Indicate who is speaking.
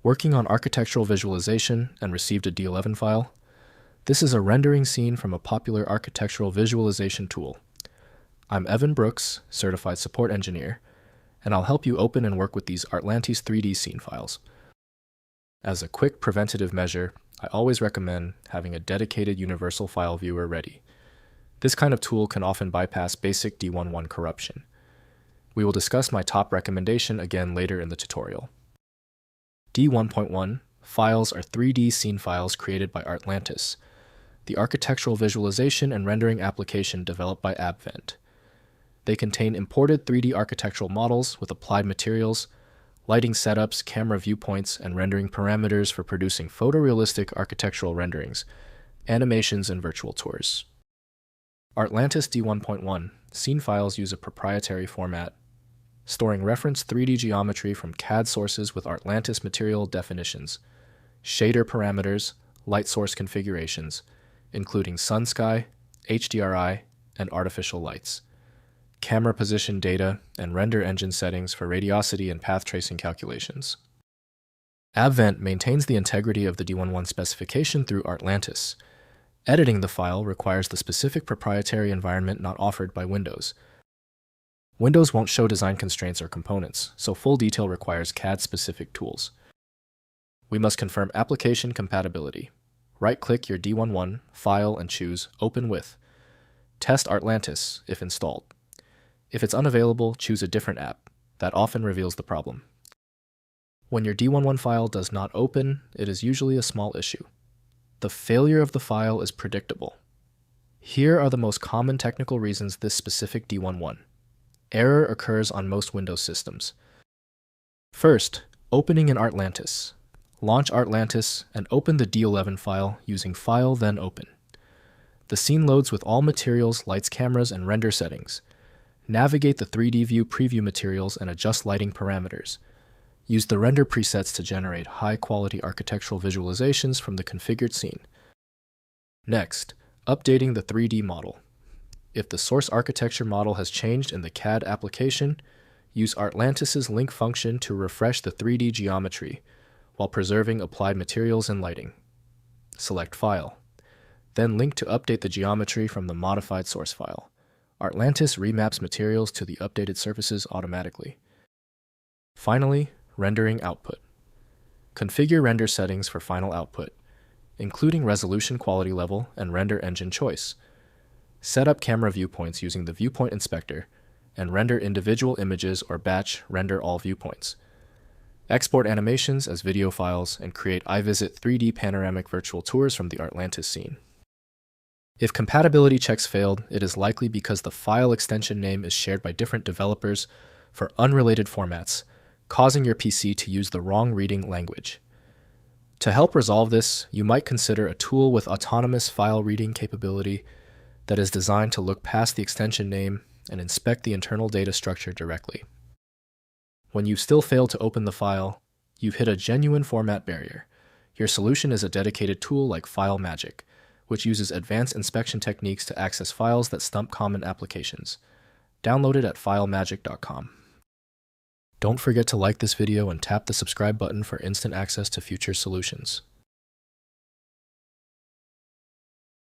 Speaker 1: Working on architectural visualization and received a D11 file? This is a rendering scene from a popular architectural visualization tool. I'm Evan Brooks, Certified Support Engineer, and I'll help you open and work with these Artlantis 3D scene files. As a quick preventative measure, I always recommend having a dedicated universal file viewer ready. This kind of tool can often bypass basic D11 corruption. We will discuss my top recommendation again later in the tutorial. D1.1 files are 3D scene files created by Artlantis, the architectural visualization and rendering application developed by Abvent. They contain imported 3D architectural models with applied materials, lighting setups, camera viewpoints, and rendering parameters for producing photorealistic architectural renderings, animations, and virtual tours. Artlantis D1.1 scene files use a proprietary format, storing reference 3D geometry from CAD sources with Artlantis material definitions, shader parameters, light source configurations, including sun sky, HDRI, and artificial lights, camera position data, and render engine settings for radiosity and path tracing calculations. Abvent maintains the integrity of the D11 specification through Artlantis. Editing the file requires the specific proprietary environment not offered by Windows. Windows won't show design constraints or components, so full detail requires CAD-specific tools. We must confirm application compatibility. Right-click your D11 file and choose Open With. Test Artlantis if installed. If it's unavailable, choose a different app. That often reveals the problem. When your D11 file does not open, it is usually a small issue. The failure of the file is predictable. Here are the most common technical reasons this specific D11 error occurs on most Windows systems. First, opening in Artlantis. Launch Artlantis and open the D11 file using File then Open. The scene loads with all materials, lights, cameras, and render settings. Navigate the 3D view preview materials and adjust lighting parameters. Use the render presets to generate high-quality architectural visualizations from the configured scene. Next, updating the 3D model. If the source architecture model has changed in the CAD application, use Artlantis' link function to refresh the 3D geometry while preserving applied materials and lighting. Select File. Then link to update the geometry from the modified source file. Artlantis remaps materials to the updated surfaces automatically. Finally, rendering output. Configure render settings for final output, including resolution quality level and render engine choice. Set up camera viewpoints using the viewpoint inspector, and render individual images or batch render all viewpoints. Export animations as video files and create iVisit 3D panoramic virtual tours from the Artlantis scene. If compatibility checks failed, it is likely because the file extension name is shared by different developers for unrelated formats, causing your PC to use the wrong reading language. To help resolve this, you might consider a tool with autonomous file reading capability that is designed to look past the extension name and inspect the internal data structure directly. When you still fail to open the file, you've hit a genuine format barrier. Your solution is a dedicated tool like FileMagick, which uses advanced inspection techniques to access files that stump common applications. Download it at filemagick.com. Don't forget to like this video and tap the subscribe button for instant access to future solutions.